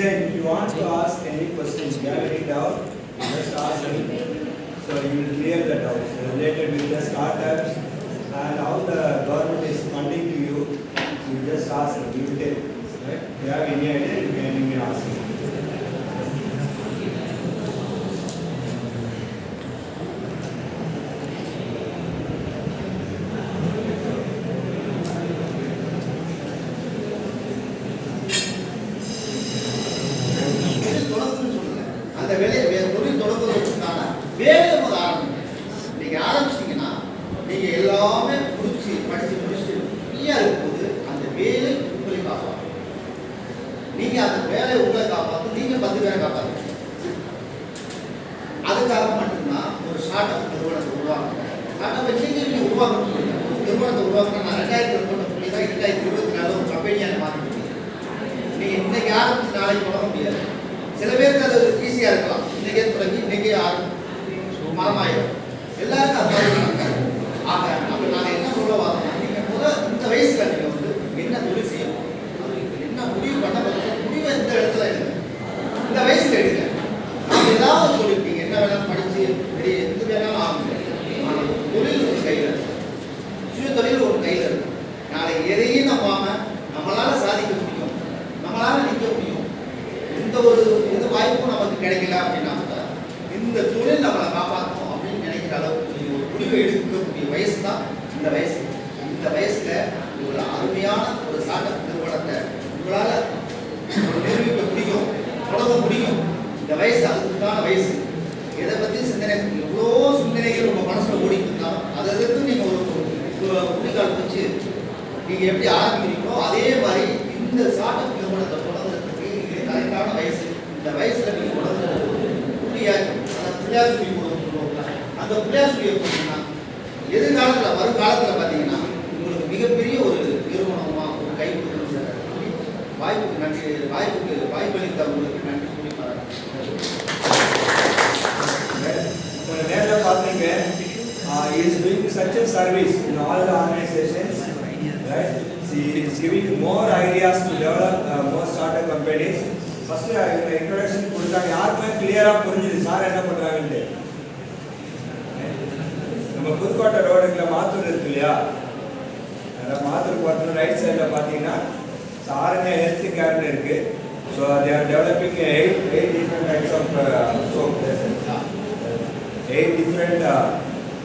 Hussain, if you want to ask any questions, if you have any doubt, just ask me. So you will clear the doubts related with the startups and how the government is funding to you. So you just ask me. You will tell. Right? If you have any idea, you can even ask me. சில பேருக்கு அது ஈஸியாக இருக்கலாம். இன்றைக்கே தொடங்கி இன்றைக்கே மரமாயிடும். எல்லாருக்கும் அது மாதிரி நடக்காது. ஆக அப்போ நாங்கள் என்ன சொல்ல வரோம்னா, நீங்கள் இந்த வயசில் நீங்கள் வந்து என்ன தொழில் செய்யணும், என்ன முடிவு பண்ண முடிவை இந்த இடத்துல எடுங்க. இந்த வயசில் எடுங்க. அது ஏதாவது தொழில் நீங்கள் என்ன வேணாலும் படித்து பெரிய எது வேணாலும் ஆகுங்க. ஆனால் தொழில் ஒரு கையில், சுய தொழில் ஒரு கையில் இருக்கும். நாளைக்கு எதையும் நம்பாமல் நம்மளால் சாதிக்க முடியும், நம்மளால் நிற்க முடியும். இந்த ஒரு இது வாய்ப்பும் நமக்கு கிடைக்கல அப்படின்னா இந்த தொழில் நம்மளை காப்பாற்றணும் அப்படின்னு நினைக்கிற அளவுக்கு ஒரு முடிவை எடுக்கக்கூடிய வயசு தான் இந்த வயசு. இந்த வயசுல ஒரு அருமையான ஒரு ஸ்டார்ட் அப் நிறுவனத்தை உங்களால் நிரூபிக்க முடியும், தொடங்க முடியும். இந்த வயசு அதுக்கான வயசு. எதை பற்றி சிந்தனை, எவ்வளோ சிந்தனைகள் உங்கள் மனசில் ஓடிட்டு இருந்தாலும் அதை எதிர்த்து நீங்கள் ஒரு புள்ளிக்கால் வச்சு நீங்கள் எப்படி ஆரம்பிக்கிறீங்களோ அதே மாதிரி இந்த ஸ்டார்ட் அப் நிறுவனத்தை கரெக்டான வயசு. இந்த வயசுல நீங்க உடம்புல புள்ளியாச்சு, அந்த பிள்ளையார் சொல்லி கொடுக்கணும். அந்த பிள்ளையார் சொல்லி கொடுத்தீங்கன்னா எதிர்காலத்தில் வருங்காலத்தில் பார்த்தீங்கன்னா உங்களுக்கு மிகப்பெரிய ஒரு நிறுவனமா ஒரு கை கொடுக்கணும். வாய்ப்புக்கு நன்றி, வாய்ப்பளித்த உங்களுக்கு நன்றி கூறி நேரில் பார்த்தீங்க, is doing such a service in all the organizations, right? He is giving more ideas to develop more startup companies. First introduction கொடுத்தாங்க, யாருக்குமே கிளியராக புரிஞ்சுது சார் என்ன பண்ணுறாங்கன்ட்டு. நம்ம புதுக்கோட்டை ரோடுக்குள்ள மாத்தூர் இருக்கு இல்லையா, மாத்தூர் பார்த்து ரைட் சைடில் பார்த்தீங்கன்னா சாரங்க ஹெல்த் கேர்னு இருக்கு. So they are developing eight different types of soap. 8 different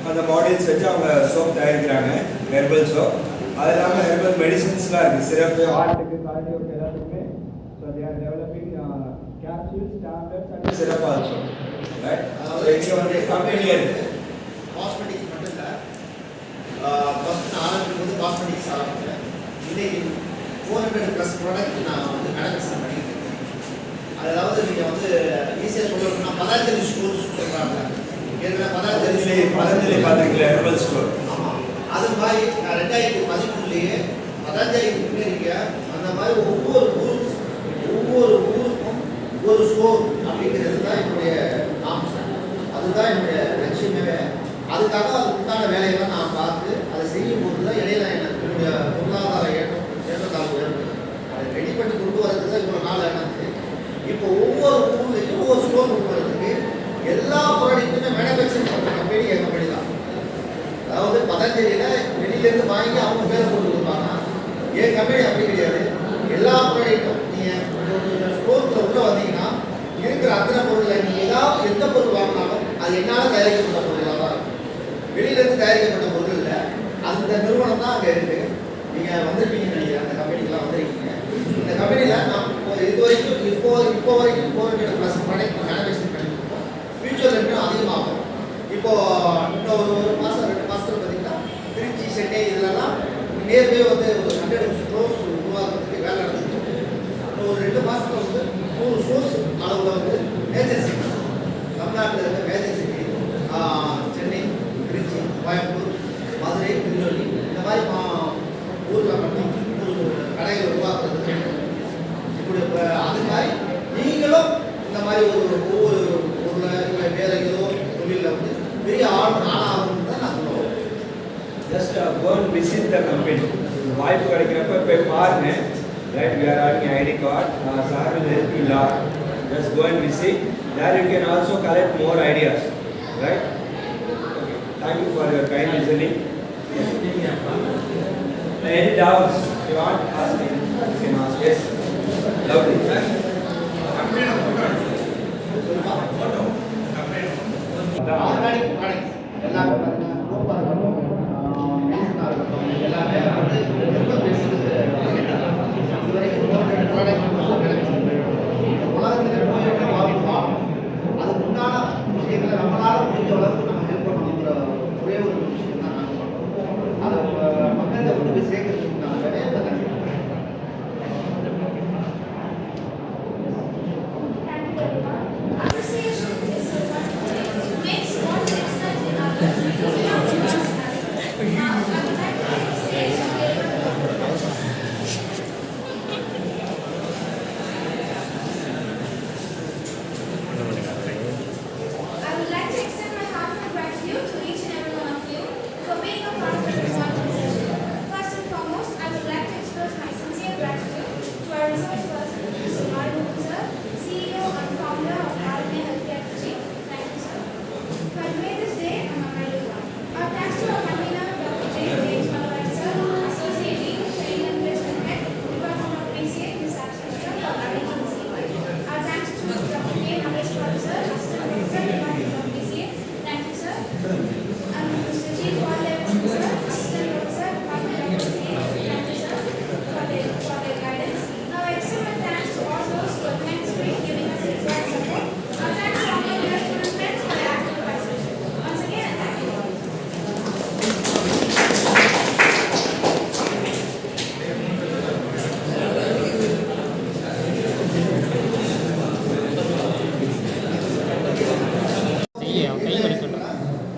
அந்த மாடல்ஸ் வச்சு அவங்க சோப் தயாரிக்கிறாங்க, ஹெர்பல் சோப். அது இல்லாமல் ஹெர்பல் மெடிசின்ஸ்லாம் இருக்குது, சிறப்பு, ஹார்ட்டுக்கு, கார்டியோக்கு எல்லாத்துக்குமே. So they are developing capsules, tablets and syrup also. Right? So இங்கே வந்து கம்பெனி இருக்குது. காஸ்மெட்டிக்ஸ் மட்டும் இல்லை, ஃபஸ்ட் நான் ஆரம்பிக்கும் போது காஸ்மெட்டிக்ஸ் ஆரம்பிச்சேன். இன்னைக்கு 400+ ப்ராடக்ட் நான் வந்து மேனுஃபேக்சர் பண்ணிட்டு இருக்கேன். அதாவது நீங்கள் வந்து ஈஸியாக சொல்லணும்னா பதார்த்த ஸ்டோர்ஸ் சொல்கிறாங்க. ஏற்கனவே பதஞ்சலி பார்த்துருக்கீங்களா, ஹெர்பல் ஸ்டோர். ஆமாம், அது மாதிரி நான் 2013 பதஞ்சலி முன்னேறிக்க அந்த மாதிரி ஒவ்வொரு ஊருக்கும் ஒரு ஸ்டோர் அப்படிங்கிறது தான் என்னுடைய ஆம்சம். அதுதான் என்னுடைய லட்சியமே. அதுக்காக அதுக்கு உண்டான வேலையெல்லாம் நான் பார்த்து அதை செய்யும் போது தான் இடையில எனக்கு என்னுடைய பொருளாதார ஏற்றத்தாழ்வு ஏற்படுது. அதை ரெடி பண்ணி கொண்டு வரதுக்கு தான் இவ்வளோ நாள் எனக்கு. இப்போ ஒவ்வொரு ஊர்லேயும் ஒவ்வொரு ஸ்டோர் கொண்டு வரதுக்கு எல்லா ப்ராடக்ட்டுமே மேனுஃபேக்சரிங் பண்ணுற கம்பெனி என் கம்பெனி தான். அதாவது பதஞ்சலியில் வெளியிலேருந்து வாங்கி அவங்க பேரை கொண்டு கொடுப்பாங்க. என் கம்பெனி அப்படி கிடையாது. எல்லா ப்ராடக்ட்டும் நீங்கள் ஸ்டோரில் உள்ள வந்தீங்கன்னா இருக்கிற அத்தனை பொருளில் நீங்கள் ஏதாவது எந்த பொருள் வாங்கினாலும் அது என்னால் தயாரிக்கப்பட்ட பொருளாக தான் இருக்கும். வெளியிலேருந்து தயாரிக்கப்பட்ட பொருள் இல்லை. அந்த நிறுவனம் தான் அங்கே இருக்குது. நீங்கள் வந்திருப்பீங்க நினைக்கிறேன், அந்த கம்பெனிக்கெலாம் வந்திருக்கீங்க. இந்த கம்பெனியில் நான் இது வரைக்கும் இப்போ வரைக்கும் 400+ ப்ராடக்ட் மேனுஃபேக்சரிங் பண்ணியிருக்கோம். ஃபியூச்சரில் இன்னும் அதிகமாகும். இப்போது இன்னும் ஒரு மாதம் 2 மாதத்தில் பார்த்தீங்கன்னா திருச்சி, சென்னை இதெல்லாம் நேர்வே வந்து ஒரு 100 ஸ்டோர்ஸ் உருவாக்குறதுக்கு வேலை நடந்துருக்கு. இன்னும் ஒரு 2 மாதத்தில் வந்து 100 ஸ்டோர்ஸ் அளவில் வந்து மேஜர் சிட்டி, தமிழ்நாட்டில் இருக்க மேஜர் சிட்டி, சென்னை, திருச்சி, கோயம்புத்தூர், மதுரை, திருநெல்வேலி இந்த மாதிரி ஊரில் மட்டும் 100 கடைகள் உருவாக்குறதுக்கு இப்படி. அது மாதிரி நீங்களும் இந்த மாதிரி ஒவ்வொரு ஊரில் இல்லை வேறு ஏதோ தொழிலில் வந்து பெரிய ஆனாகணும்னு தான் நான் சொல்லுவேன். Just go and visit the company. வாய்ப்பு கிடைக்கிறப்ப போய் பாருங்க. Right, we are having ID card. Sir will help you lot. Just go and visit. There you can also collect more ideas. Right? Okay. Thank you for your kind listening. Any doubts you want? Ask me. You can ask. Yes. Lovely. Organic products எல்லாமே பார்த்தீங்கன்னா சோப்பாக இருக்கட்டும் மெடிசனாக இருக்கட்டும் எல்லாமே வந்து ரொம்ப best இதுவரைக்கும் product உலகத்தில் நோய் எப்படி பாதிப்பா அதுக்கு உண்டான விஷயங்களை நம்மளால் முடிஞ்ச அளவுக்கு நம்ம ஹெல்ப் பண்ணணுங்கிற ஒரே ஒரு விஷயம் தான் நாங்கள் பண்ணுறோம். அதை மக்கள்கிட்ட கொண்டு போய் சேர்க்கறதுக்கு நான் நிறைய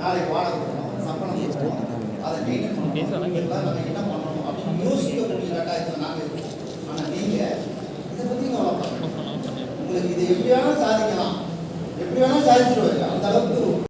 நாளைக்கு வாடகை கொடுக்கணும், சம்பளம் கொடுக்கணும், அதை மெயின்டைன் பண்ணணும், இதெல்லாம் நம்ம என்ன பண்ணணும் அப்படின்னு யோசிக்கக்கூடிய கட்டாயத்தில் நாங்கள் இருக்கோம். ஆனால் நீங்கள் இதை பற்றி கவலைப்படணும். உங்களுக்கு இதை எப்படி வேணாலும் சாதிக்கலாம், எப்படி வேணாலும் சாதிச்சிருவாரு.